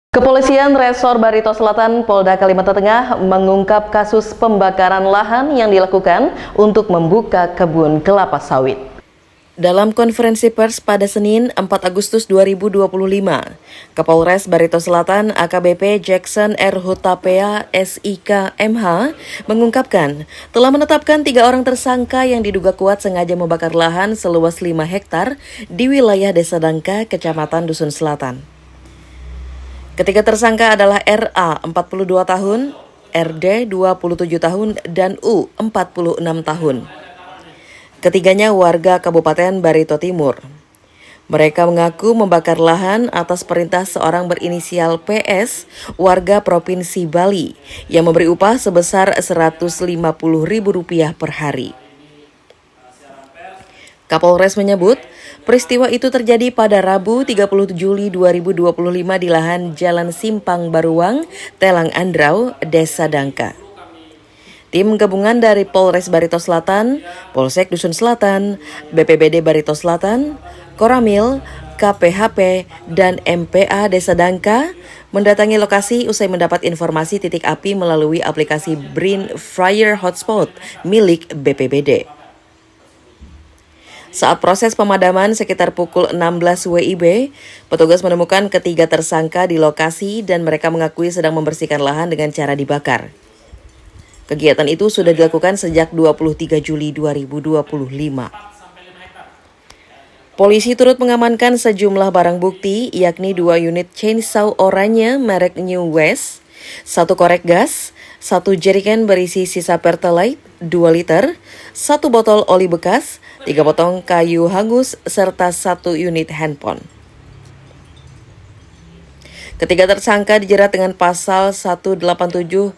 Kepolisian Resor Barito Selatan, Polda Kalimantan Tengah mengungkap kasus pembakaran lahan yang dilakukan untuk membuka kebun kelapa sawit. Dalam konferensi pers pada Senin 4 Agustus 2025, Kapolres Barito Selatan AKBP Jackson R. Hutapea SIK MH mengungkapkan telah menetapkan 3 orang tersangka yang diduga kuat sengaja membakar lahan seluas 5 hektar di wilayah Desa Dangka, Kecamatan Dusun Selatan. Ketiga tersangka adalah RA 42 tahun, RD 27 tahun, dan U 46 tahun. Ketiganya warga Kabupaten Barito Timur. Mereka mengaku membakar lahan atas perintah seorang berinisial PS, warga Provinsi Bali, yang memberi upah sebesar Rp150.000 per hari. Kapolres menyebut, peristiwa itu terjadi pada Rabu 30 Juli 2025 di lahan Jalan Simpang Baruang, Telang Andrau, Desa Dangka. Tim gabungan dari Polres Barito Selatan, Polsek Dusun Selatan, BPBD Barito Selatan, Koramil, KPHP, dan MPA Desa Dangka mendatangi lokasi usai mendapat informasi titik api melalui aplikasi Brin Fire Hotspot milik BPBD. Saat proses pemadaman sekitar pukul 16 WIB, petugas menemukan ketiga tersangka di lokasi dan mereka mengakui sedang membersihkan lahan dengan cara dibakar. Kegiatan itu sudah dilakukan sejak 23 Juli 2025. Polisi turut mengamankan sejumlah barang bukti, yakni 2 unit chainsaw oranye merek New West, 1 korek gas, 1 jerigen berisi sisa Pertalite 2 liter, 1 botol oli bekas, 3 potong kayu hangus, serta 1 unit handphone. Ketiga tersangka dijerat dengan pasal 187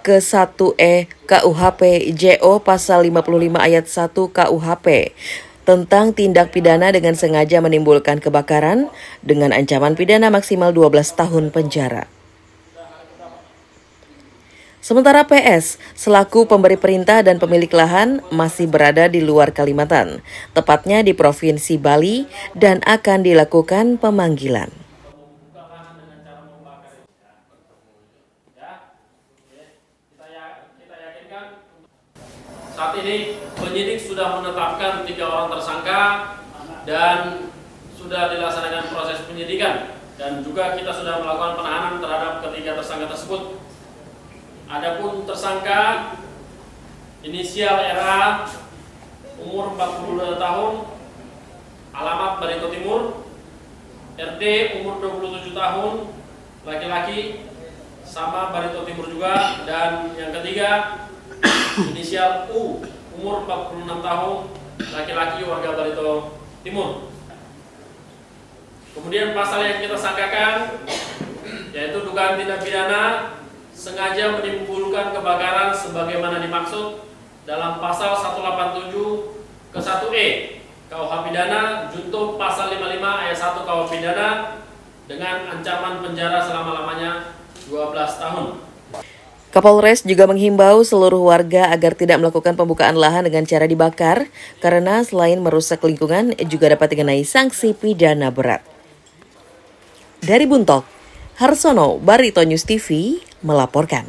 ke 1E KUHP JO pasal 55 ayat 1 KUHP tentang tindak pidana dengan sengaja menimbulkan kebakaran dengan ancaman pidana maksimal 12 tahun penjara. Sementara PS, selaku pemberi perintah dan pemilik lahan, masih berada di luar Kalimantan, tepatnya di Provinsi Bali, dan akan dilakukan pemanggilan. Saat ini penyidik sudah menetapkan 3 orang tersangka dan sudah dilaksanakan proses penyidikan, dan juga kita sudah melakukan penahanan terhadap ketiga tersangka tersebut. Adapun tersangka inisial RA umur 42 tahun, alamat Barito Timur, RD umur 27 tahun, laki-laki, sama Barito Timur juga, dan yang ketiga inisial U umur 46 tahun, laki-laki, warga Barito Timur. Kemudian pasal yang kita sangkakan yaitu dugaan tindak pidana sengaja menimbulkan kebakaran sebagaimana dimaksud dalam pasal 187 ke 1E KUH pidana junto pasal 55 ayat 1 KUH pidana dengan ancaman penjara selama-lamanya 12 tahun. Kapolres juga menghimbau seluruh warga agar tidak melakukan pembukaan lahan dengan cara dibakar karena selain merusak lingkungan juga dapat dikenai sanksi pidana berat. Dari Buntok, Harsono, Barito News TV melaporkan.